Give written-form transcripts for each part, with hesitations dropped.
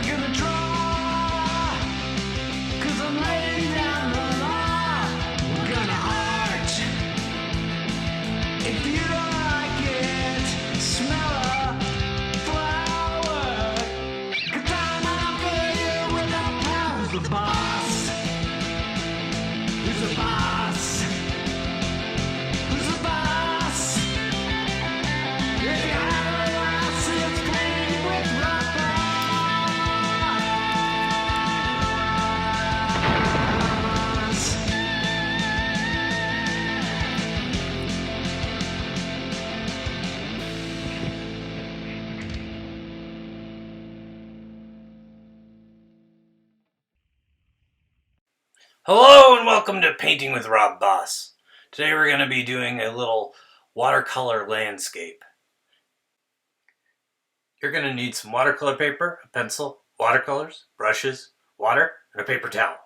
gonna draw, 'cause I'm laying down the law. We're gonna art. If you don't like it, smell a flower. 'Cause I'm unfamiliar without power. Who's the boss? Who's the boss? Who's the boss? If you have a loss, it's playing with rock boss. Hello and welcome to Painting with Rob Boss. Today we're going to be doing a little watercolor landscape. You're going to need some watercolor paper, a pencil, watercolors, brushes, water, and a paper towel.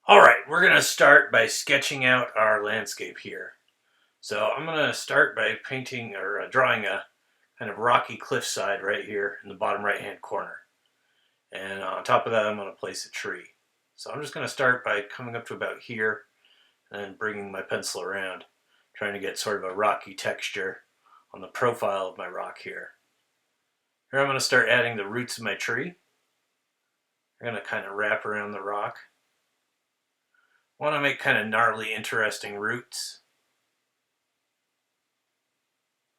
Alright, we're going to start by sketching out our landscape here. So I'm going to start by painting or drawing a kind of rocky cliffside right here in the bottom right hand corner. And on top of that, I'm going to place a tree. So I'm just going to start by coming up to about here and bringing my pencil around, trying to get sort of a rocky texture on the profile of my rock here. Here I'm going to start adding the roots of my tree. I'm going to kind of wrap around the rock. I want to make kind of gnarly, interesting roots.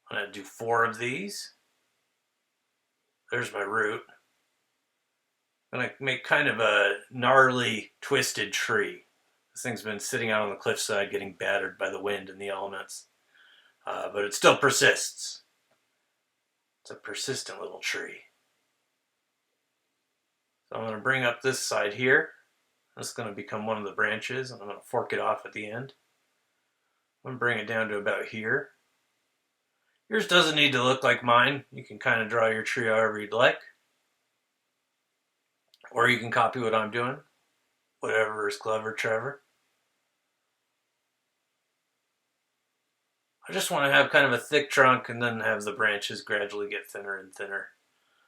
I'm going to do 4 of these. There's my root. I'm going to make kind of a gnarly, twisted tree. This thing's been sitting out on the cliffside getting battered by the wind and the elements. But it still persists. It's a persistent little tree. So I'm going to bring up this side here. This is going to become one of the branches, and I'm going to fork it off at the end. I'm going to bring it down to about here. Yours doesn't need to look like mine. You can kind of draw your tree however you'd like. Or you can copy what I'm doing. Whatever is clever, Trevor. I just want to have kind of a thick trunk and then have the branches gradually get thinner and thinner.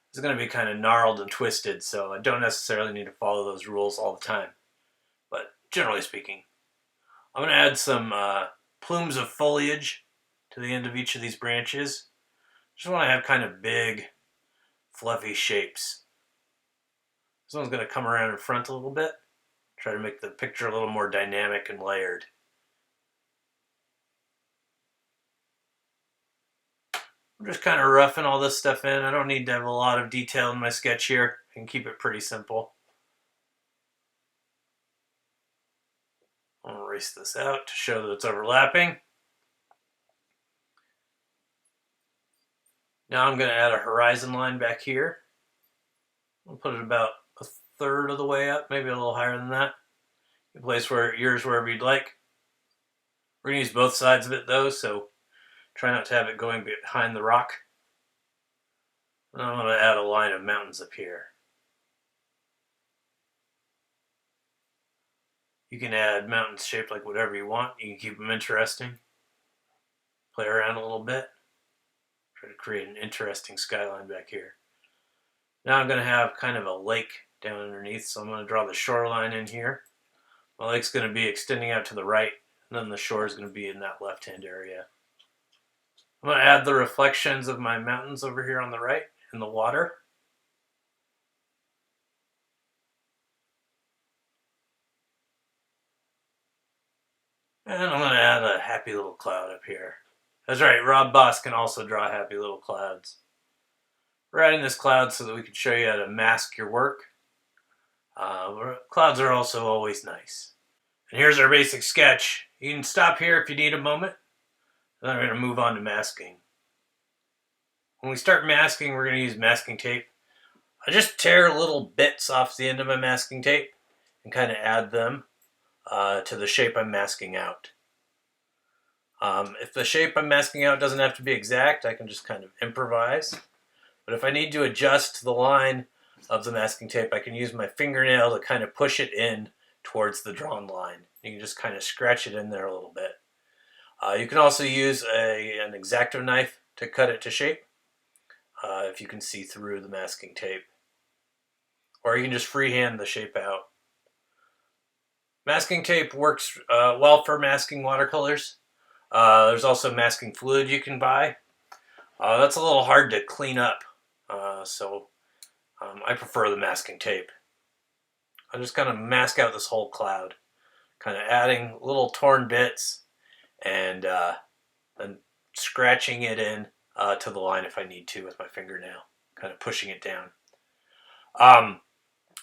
It's going to be kind of gnarled and twisted, so I don't necessarily need to follow those rules all the time. But generally speaking, I'm going to add some plumes of foliage to the end of each of these branches. Just want to have kind of big, fluffy shapes. This one's going to come around in front a little bit. Try to make the picture a little more dynamic and layered. I'm just kind of roughing all this stuff in. I don't need to have a lot of detail in my sketch here. I can keep it pretty simple. I'll erase this out to show that it's overlapping. Now I'm going to add a horizon line back here. I'll put it about a third of the way up, maybe a little higher than that. You place yours wherever you'd like. We're going to use both sides of it though, so try not to have it going behind the rock. And I'm going to add a line of mountains up here. You can add mountains shaped like whatever you want. You can keep them interesting. Play around a little bit. Try to create an interesting skyline back here. Now I'm going to have kind of a lake down underneath, so I'm going to draw the shoreline in here. My lake's going to be extending out to the right, and then the shore is going to be in that left-hand area. I'm going to add the reflections of my mountains over here on the right in the water. And I'm going to add a happy little cloud up here. That's right, Rob Boss can also draw happy little clouds. We're adding this cloud so that we can show you how to mask your work. Clouds are also always nice. And here's our basic sketch. You can stop here if you need a moment. Then we're going to move on to masking. When we start masking, we're going to use masking tape. I just tear little bits off the end of my masking tape and kind of add them to the shape I'm masking out. If the shape I'm masking out doesn't have to be exact, I can just kind of improvise. But if I need to adjust the line of the masking tape, I can use my fingernail to kind of push it in towards the drawn line. You can just kind of scratch it in there a little bit. You can also use an X-Acto knife to cut it to shape. if you can see through the masking tape. Or you can just freehand the shape out. Masking tape works well for masking watercolors. There's also masking fluid you can buy. That's a little hard to clean up, so I prefer the masking tape. I'm just going to mask out this whole cloud, kind of adding little torn bits and then scratching it in to the line if I need to with my fingernail, kind of pushing it down.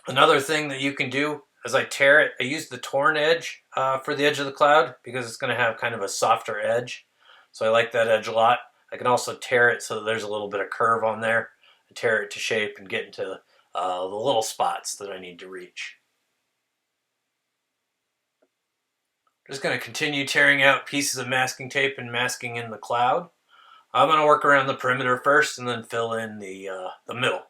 Another thing that you can do as I tear it, I use the torn edge for the edge of the cloud because it's going to have kind of a softer edge. So I like that edge a lot. I can also tear it so that there's a little bit of curve on there. I tear it to shape and get into the little spots that I need to reach. I'm just going to continue tearing out pieces of masking tape and masking in the cloud. I'm going to work around the perimeter first and then fill in the middle.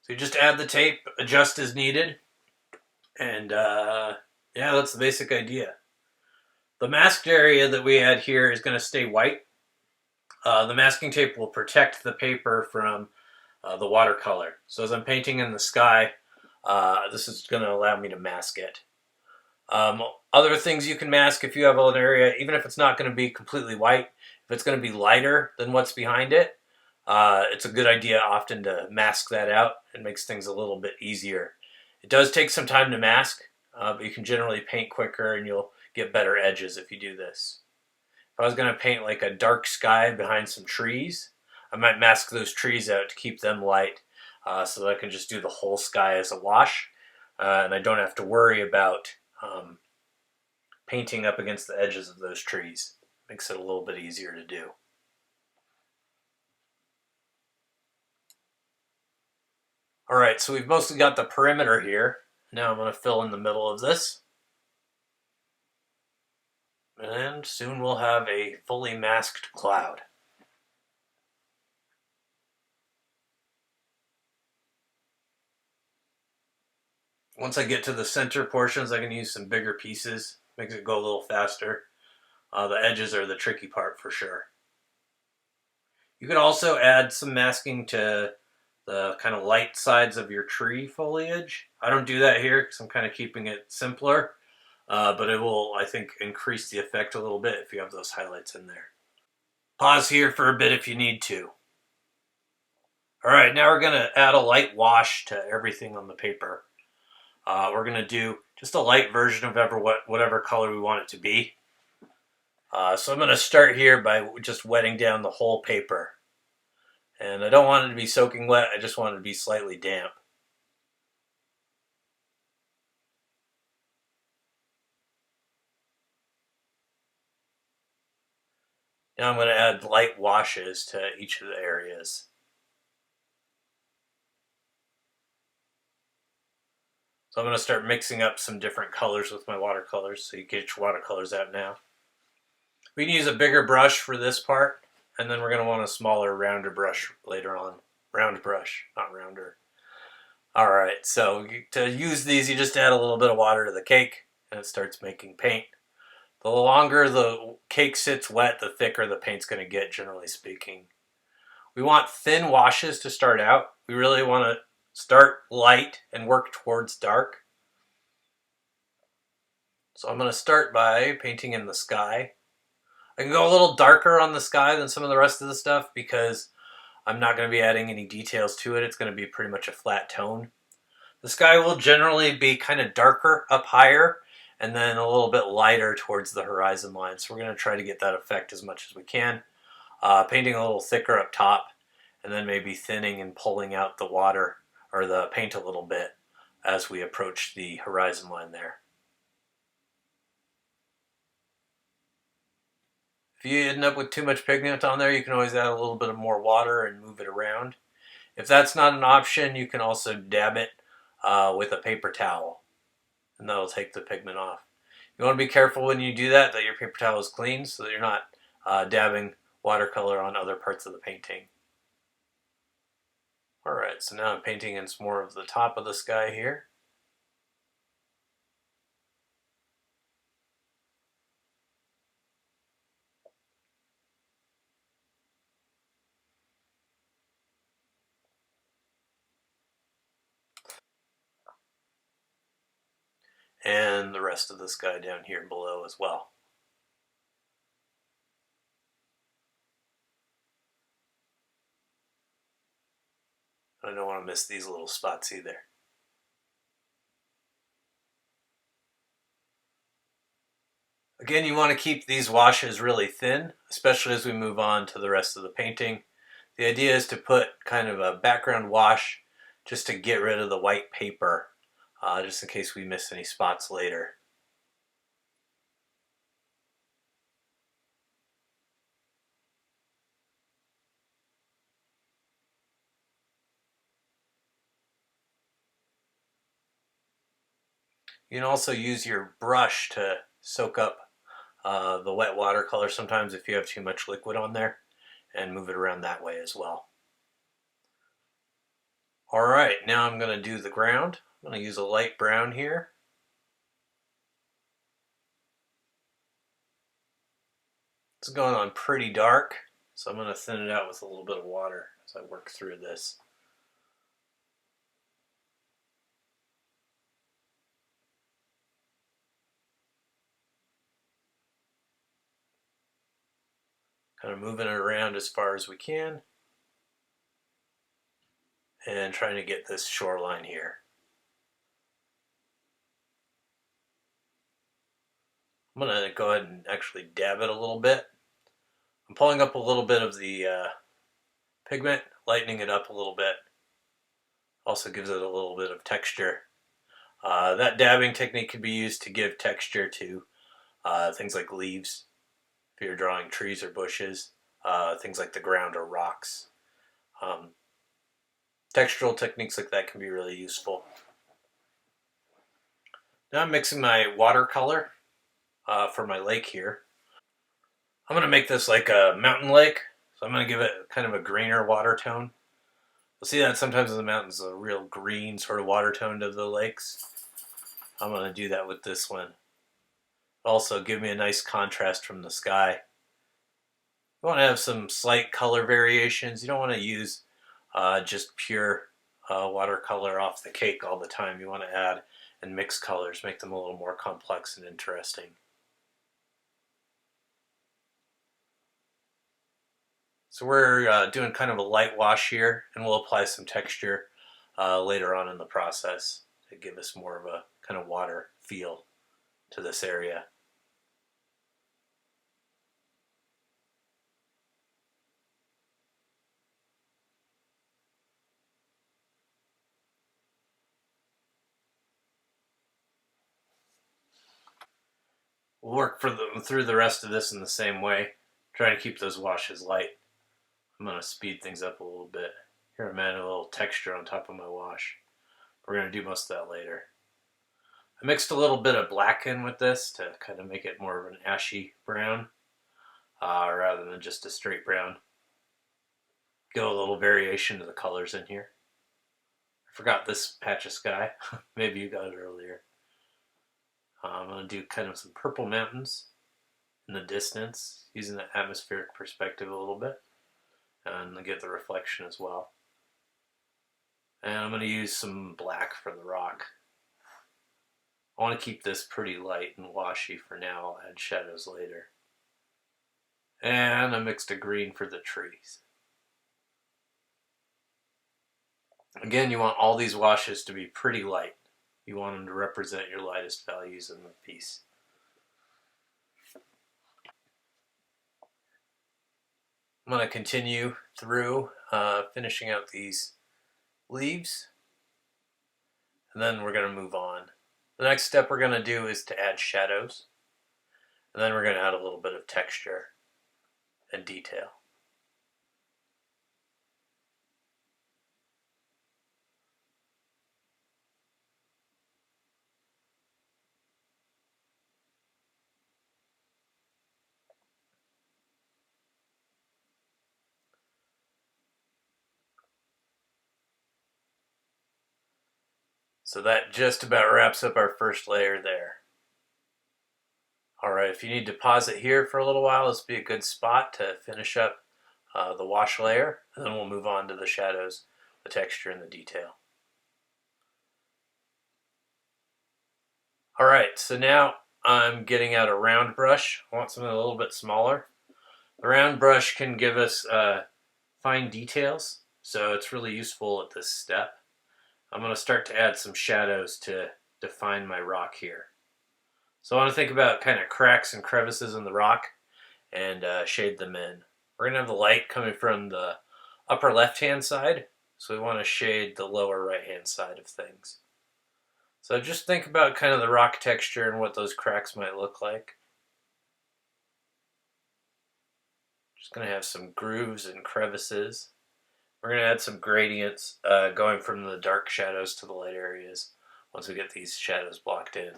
So you just add the tape, adjust as needed, and yeah, that's the basic idea. The masked area that we add here is going to stay white. The masking tape will protect the paper from the watercolor. So as I'm painting in the sky, this is going to allow me to mask it. Other things you can mask if you have an area, even if it's not going to be completely white, if it's going to be lighter than what's behind it, it's a good idea often to mask that out. It makes things a little bit easier. It does take some time to mask, but you can generally paint quicker and you'll get better edges if you do this. If I was going to paint like a dark sky behind some trees, I might mask those trees out to keep them light so that I can just do the whole sky as a wash and I don't have to worry about painting up against the edges of those trees. Makes it a little bit easier to do. Alright, so we've mostly got the perimeter here. Now I'm going to fill in the middle of this. And soon we'll have a fully masked cloud. Once I get to the center portions, I can use some bigger pieces. Makes it go a little faster. The edges are the tricky part for sure. You can also add some masking to the kind of light sides of your tree foliage. I don't do that here because I'm kind of keeping it simpler, but it will, I think, increase the effect a little bit if you have those highlights in there. Pause here for a bit if you need to. Alright, now we're going to add a light wash to everything on the paper. We're going to do just a light version of whatever color we want it to be. So I'm going to start here by just wetting down the whole paper. And I don't want it to be soaking wet, I just want it to be slightly damp. Now I'm going to add light washes to each of the areas. So I'm going to start mixing up some different colors with my watercolors, so you get your watercolors out now. We can use a bigger brush for this part. And then we're going to want a smaller, rounder brush later on. Round brush, not rounder. Alright, so to use these, you just add a little bit of water to the cake, and it starts making paint. The longer the cake sits wet, the thicker the paint's going to get, generally speaking. We want thin washes to start out. We really want to start light and work towards dark. So I'm going to start by painting in the sky. I can go a little darker on the sky than some of the rest of the stuff because I'm not going to be adding any details to it. It's going to be pretty much a flat tone. The sky will generally be kind of darker up higher and then a little bit lighter towards the horizon line. So we're going to try to get that effect as much as we can. Painting a little thicker up top and then maybe thinning and pulling out the water or the paint a little bit as we approach the horizon line there. If you end up with too much pigment on there, you can always add a little bit of more water and move it around. If that's not an option, you can also dab it with a paper towel, and that'll take the pigment off. You want to be careful when you do that your paper towel is clean so that you're not dabbing watercolor on other parts of the painting. Alright, so now I'm painting in some more of the top of the sky here. And the rest of the sky down here below as well. I don't want to miss these little spots either. Again, you want to keep these washes really thin, especially as we move on to the rest of the painting. The idea is to put kind of a background wash just to get rid of the white paper, just in case we miss any spots later. You can also use your brush to soak up the wet watercolor sometimes if you have too much liquid on there, and move it around that way as well. Alright, now I'm going to do the ground. I'm going to use a light brown here. It's going on pretty dark, so I'm going to thin it out with a little bit of water as I work through this. Kind of moving it around as far as we can and trying to get this shoreline here. I'm going to go ahead and actually dab it a little bit. I'm pulling up a little bit of the pigment, lightening it up a little bit. Also gives it a little bit of texture. That dabbing technique can be used to give texture to things like leaves, if you're drawing trees or bushes, things like the ground or rocks. Textural techniques like that can be really useful. Now I'm mixing my watercolor for my lake here. I'm going to make this like a mountain lake, so I'm going to give it kind of a greener water tone. You'll see that sometimes in the mountains, a real green sort of water tone to the lakes. I'm going to do that with this one. Also give me a nice contrast from the sky. You want to have some slight color variations. You don't want to use just pure watercolor off the cake all the time. You want to add and mix colors, make them a little more complex and interesting. So we're doing kind of a light wash here, and we'll apply some texture later on in the process to give us more of a kind of water feel to this area. We'll work through the rest of this in the same way, trying to keep those washes light. I'm going to speed things up a little bit. Here I'm adding a little texture on top of my wash. We're going to do most of that later. I mixed a little bit of black in with this to kind of make it more of an ashy brown rather than just a straight brown. Get a little variation to the colors in here. I forgot this patch of sky. Maybe you got it earlier. I'm going to do kind of some purple mountains in the distance, using the atmospheric perspective a little bit, and get the reflection as well. And I'm going to use some black for the rock. I want to keep this pretty light and washy for now. I'll add shadows later. And I mixed a green for the trees. Again, you want all these washes to be pretty light. You want them to represent your lightest values in the piece. I'm going to continue through finishing out these leaves, and then we're going to move on. The next step we're going to do is to add shadows, and then we're going to add a little bit of texture and detail. So that just about wraps up our first layer there. Alright, if you need to pause it here for a little while, this would be a good spot to finish up the wash layer, and then we'll move on to the shadows, the texture, and the detail. Alright, so now I'm getting out a round brush. I want something a little bit smaller. The round brush can give us fine details, so it's really useful at this step. I'm going to start to add some shadows to define my rock here. So I want to think about kind of cracks and crevices in the rock and shade them in. We're going to have the light coming from the upper left-hand side, so we want to shade the lower right-hand side of things. So just think about kind of the rock texture and what those cracks might look like. Just going to have some grooves and crevices. We're going to add some gradients going from the dark shadows to the light areas once we get these shadows blocked in.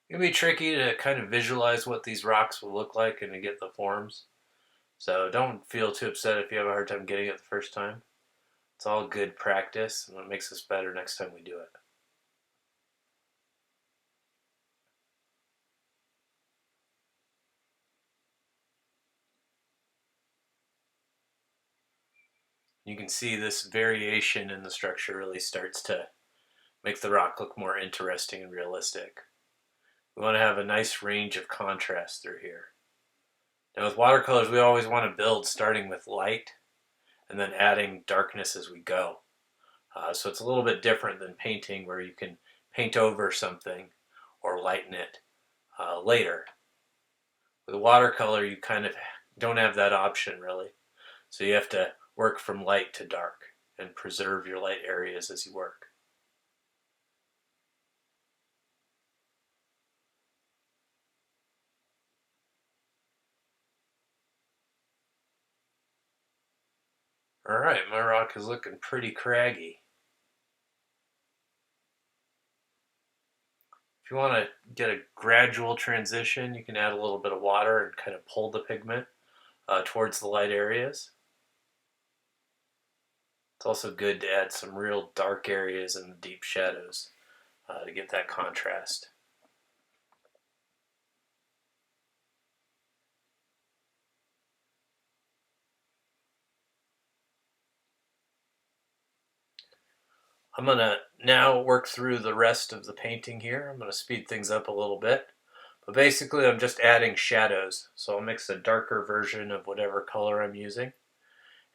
It can be tricky to kind of visualize what these rocks will look like and to get the forms. So don't feel too upset if you have a hard time getting it the first time. It's all good practice, and it makes us better next time we do it. You can see this variation in the structure really starts to make the rock look more interesting and realistic. We want to have a nice range of contrast through here. Now with watercolors, we always want to build starting with light and then adding darkness as we go. So it's a little bit different than painting, where you can paint over something or lighten it later. With watercolor, you kind of don't have that option really. So you have to work from light to dark and preserve your light areas as you work. Alright, my rock is looking pretty craggy. If you want to get a gradual transition, you can add a little bit of water and kind of pull the pigment towards the light areas. It's also good to add some real dark areas and the deep shadows to get that contrast. I'm going to now work through the rest of the painting here. I'm going to speed things up a little bit. But basically I'm just adding shadows. So I'll mix a darker version of whatever color I'm using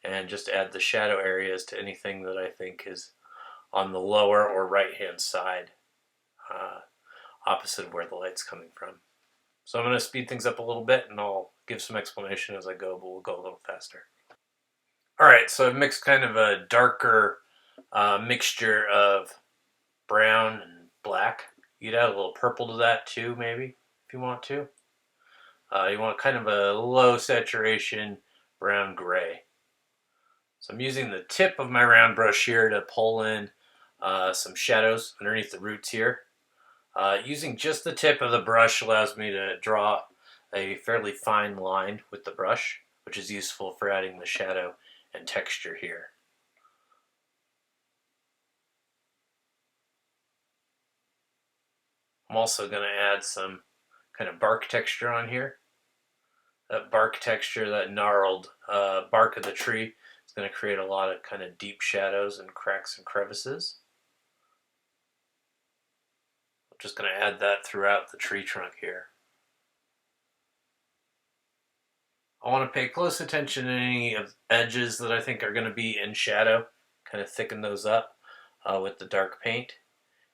and just add the shadow areas to anything that I think is on the lower or right hand side, opposite of where the light's coming from. So I'm going to speed things up a little bit and I'll give some explanation as I go, but we'll go a little faster. Alright, so I've mixed kind of a darker mixture of brown and black. You'd add a little purple to that too, maybe, if you want to. You want kind of a low saturation brown gray. So I'm using the tip of my round brush here to pull in some shadows underneath the roots here. Using just the tip of the brush allows me to draw a fairly fine line with the brush, which is useful for adding the shadow and texture here. I'm also going to add some kind of bark texture on here. That bark texture, that gnarled bark of the tree, is going to create a lot of kind of deep shadows and cracks and crevices. I'm just going to add that throughout the tree trunk here. I want to pay close attention to any of edges that I think are going to be in shadow, kind of thicken those up with the dark paint.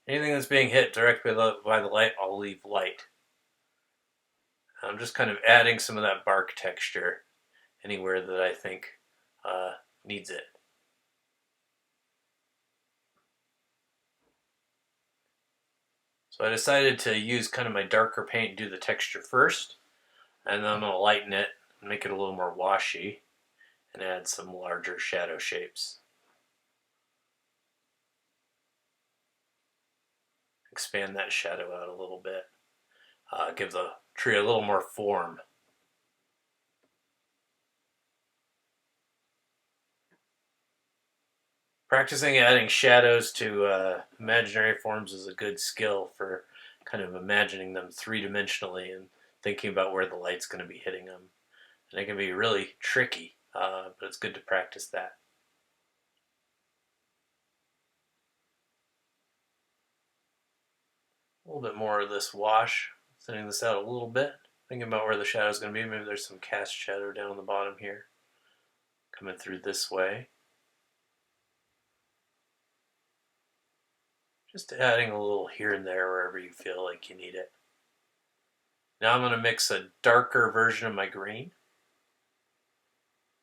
Anything that's being hit directly by the light, I'll leave light. I'm just kind of adding some of that bark texture anywhere that I think needs it. So I decided to use kind of my darker paint and do the texture first, and then I'm going to lighten it and make it a little more washy and add some larger shadow shapes. Expand that shadow out a little bit. Give the tree a little more form. Practicing adding shadows to imaginary forms is a good skill for kind of imagining them three-dimensionally and thinking about where the light's going to be hitting them. And it can be really tricky, but it's good to practice that. A little bit more of this wash, thinning this out a little bit, thinking about where the shadow is going to be. Maybe there's some cast shadow down on the bottom here, coming through this way. Just adding a little here and there wherever you feel like you need it. Now I'm going to mix a darker version of my green.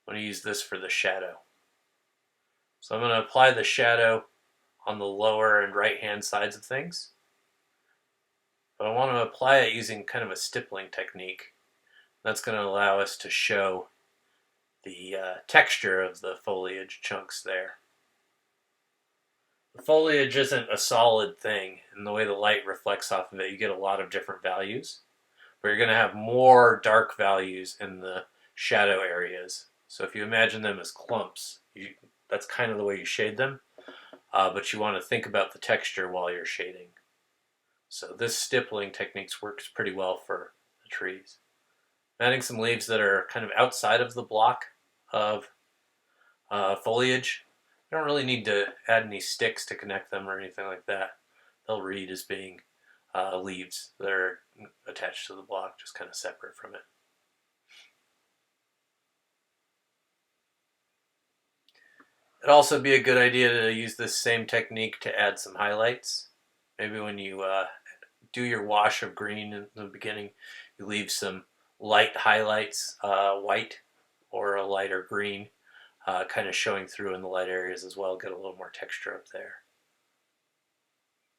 I'm going to use this for the shadow. So I'm going to apply the shadow on the lower and right hand sides of things. But I want to apply it using kind of a stippling technique. That's going to allow us to show the texture of the foliage chunks there. The foliage isn't a solid thing, and the way the light reflects off of it, you get a lot of different values. But you're going to have more dark values in the shadow areas. So if you imagine them as clumps, that's kind of the way you shade them. But you want to think about the texture while you're shading. So this stippling technique works pretty well for the trees. I'm adding some leaves that are kind of outside of the block of foliage. You don't really need to add any sticks to connect them or anything like that. They'll read as being leaves that are attached to the block, just kind of separate from it. It'd also be a good idea to use this same technique to add some highlights. Maybe when you do your wash of green in the beginning, you leave some light highlights, white or a lighter green, kind of showing through in the light areas as well, get a little more texture up there.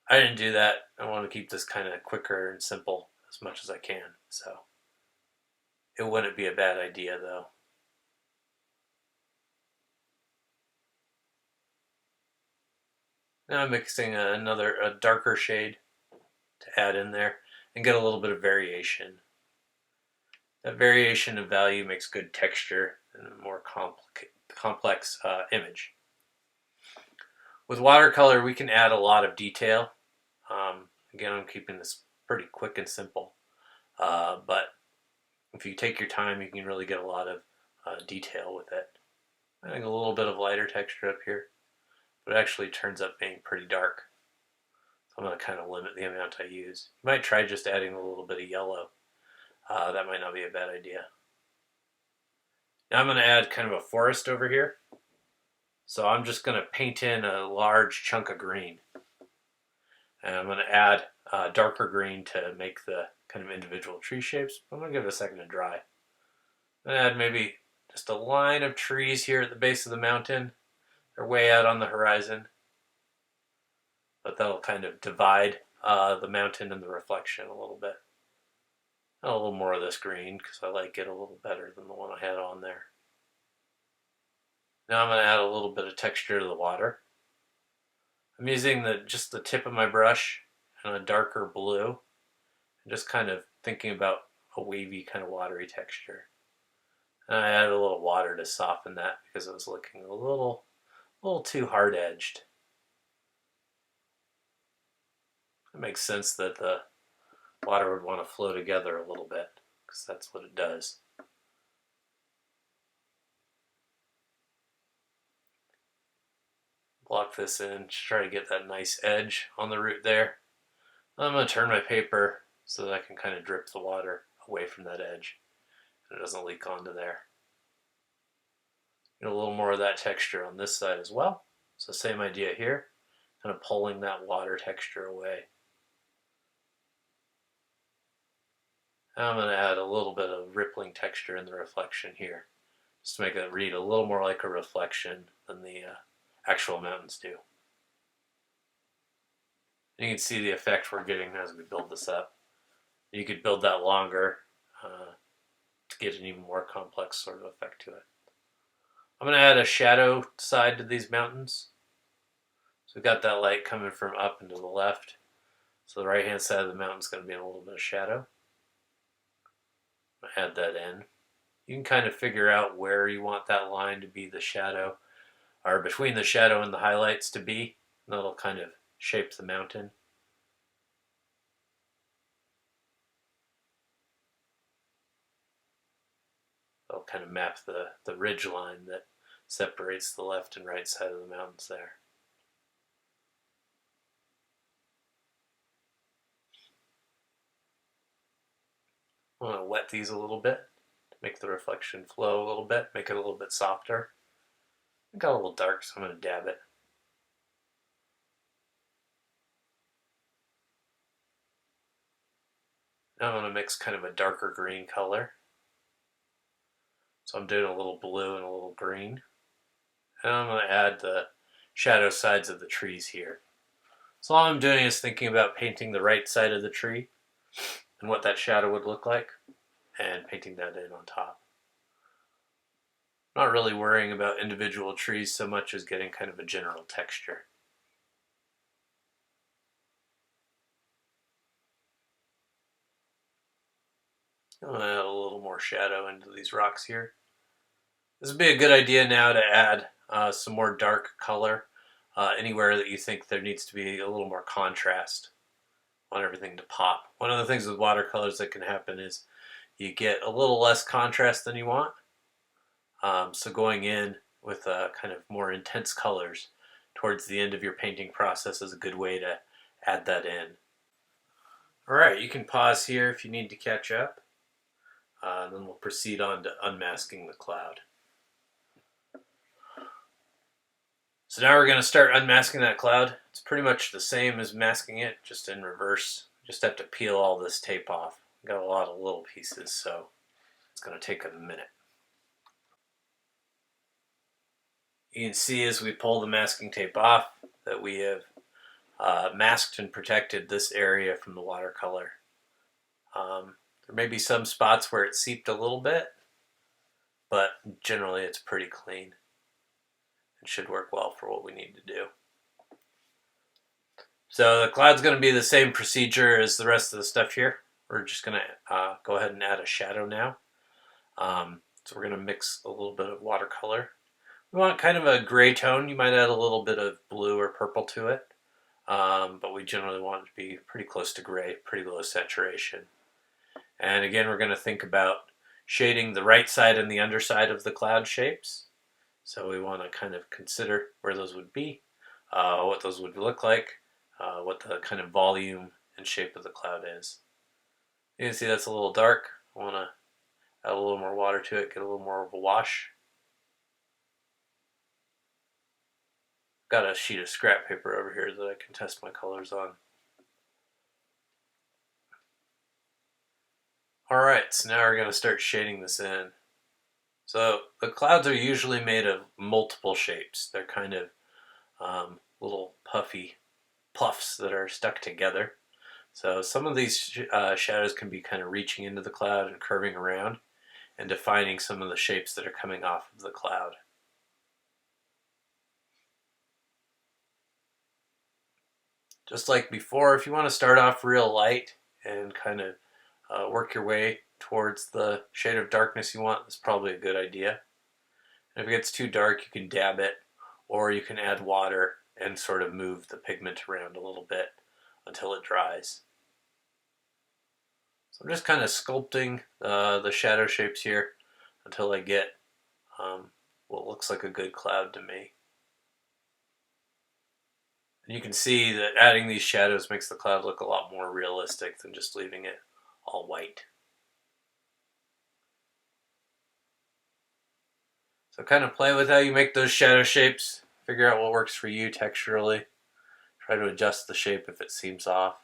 I didn't do that. I want to keep this kind of quicker and simple as much as I can, so it wouldn't be a bad idea though. Now I'm mixing a darker shade to add in there and get a little bit of variation. That variation of value makes good texture and a more complex image. With watercolor, we can add a lot of detail. Again, I'm keeping this pretty quick and simple, but if you take your time, you can really get a lot of detail with it. I think a little bit of lighter texture up here, but it actually turns up being pretty dark. So I'm going to kind of limit the amount I use. You might try just adding a little bit of yellow. That might not be a bad idea. Now I'm going to add kind of a forest over here. So I'm just going to paint in a large chunk of green. And I'm going to add darker green to make the kind of individual tree shapes. I'm going to give it a second to dry. I'm going to add maybe just a line of trees here at the base of the mountain. They're way out on the horizon. But that'll kind of divide the mountain and the reflection a little bit. A little more of this green because I like it a little better than the one I had on there. Now I'm going to add a little bit of texture to the water. I'm using just the tip of my brush and a darker blue and just kind of thinking about a wavy kind of watery texture. And I added a little water to soften that because it was looking a little too hard-edged. It makes sense that the water would want to flow together a little bit because that's what it does. Block this in, just try to get that nice edge on the root there. I'm going to turn my paper so that I can kind of drip the water away from that edge and it doesn't leak onto there. Get a little more of that texture on this side as well. So same idea here, kind of pulling that water texture away. Now I'm going to add a little bit of rippling texture in the reflection here, just to make it read a little more like a reflection than the actual mountains do. And you can see the effect we're getting as we build this up. You could build that longer to get an even more complex sort of effect to it. I'm going to add a shadow side to these mountains. So we've got that light coming from up and to the left. So the right hand side of the mountain is going to be in a little bit of shadow. Add that in. You can kind of figure out where you want that line to be the shadow, or between the shadow and the highlights to be. That'll kind of shape the mountain. It'll kind of map the ridge line that separates the left and right side of the mountains there. I want to wet these a little bit to make the reflection flow a little bit, make it a little bit softer. It got a little dark, so I'm going to dab it. Now I'm going to mix kind of a darker green color. So I'm doing a little blue and a little green. And I'm going to add the shadow sides of the trees here. So all I'm doing is thinking about painting the right side of the tree and what that shadow would look like, and painting that in on top. I'm not really worrying about individual trees so much as getting kind of a general texture. I'm going to add a little more shadow into these rocks here. This would be a good idea now to add some more dark color anywhere that you think there needs to be a little more contrast. I want everything to pop. One of the things with watercolors that can happen is you get a little less contrast than you want. So going in with kind of more intense colors towards the end of your painting process is a good way to add that in. Alright, you can pause here if you need to catch up. Then we'll proceed on to unmasking the cloud. So now we're going to start unmasking that cloud. It's pretty much the same as masking it, just in reverse. Just have to peel all this tape off. Got a lot of little pieces, so it's going to take a minute. You can see as we pull the masking tape off that we have masked and protected this area from the watercolor. There may be some spots where it seeped a little bit, but generally it's pretty clean. It should work well for what we need to do. So the cloud's going to be the same procedure as the rest of the stuff here. We're just going to go ahead and add a shadow now. So we're going to mix a little bit of watercolor. We want kind of a gray tone. You might add a little bit of blue or purple to it. But we generally want it to be pretty close to gray, pretty low saturation. And again, we're going to think about shading the right side and the underside of the cloud shapes. So we want to kind of consider where those would be, what those would look like, what the kind of volume and shape of the cloud is. You can see that's a little dark. I want to add a little more water to it, get a little more of a wash. Got a sheet of scrap paper over here that I can test my colors on. Alright, so now we're going to start shading this in. So the clouds are usually made of multiple shapes. They're kind of little puffy puffs that are stuck together. So some of these shadows can be kind of reaching into the cloud and curving around and defining some of the shapes that are coming off of the cloud. Just like before, if you want to start off real light and kind of work your way towards the shade of darkness you want, that's probably a good idea. And if it gets too dark, you can dab it, or you can add water and sort of move the pigment around a little bit until it dries. So I'm just kind of sculpting the shadow shapes here until I get what looks like a good cloud to me. And you can see that adding these shadows makes the cloud look a lot more realistic than just leaving it all white. So kind of play with how you make those shadow shapes. Figure out what works for you texturally. Try to adjust the shape if it seems off.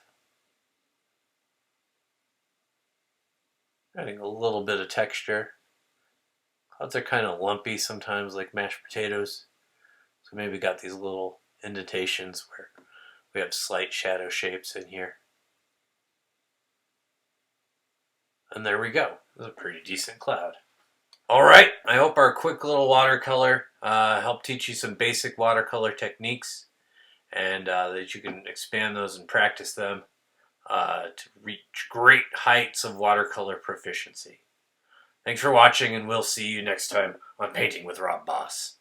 Adding a little bit of texture. Clouds are kind of lumpy sometimes, like mashed potatoes. So maybe got these little indentations where we have slight shadow shapes in here. And there we go. This is a pretty decent cloud. Alright, I hope our quick little watercolor helped teach you some basic watercolor techniques, and that you can expand those and practice them to reach great heights of watercolor proficiency. Thanks for watching, and we'll see you next time on Painting with Rob Boss.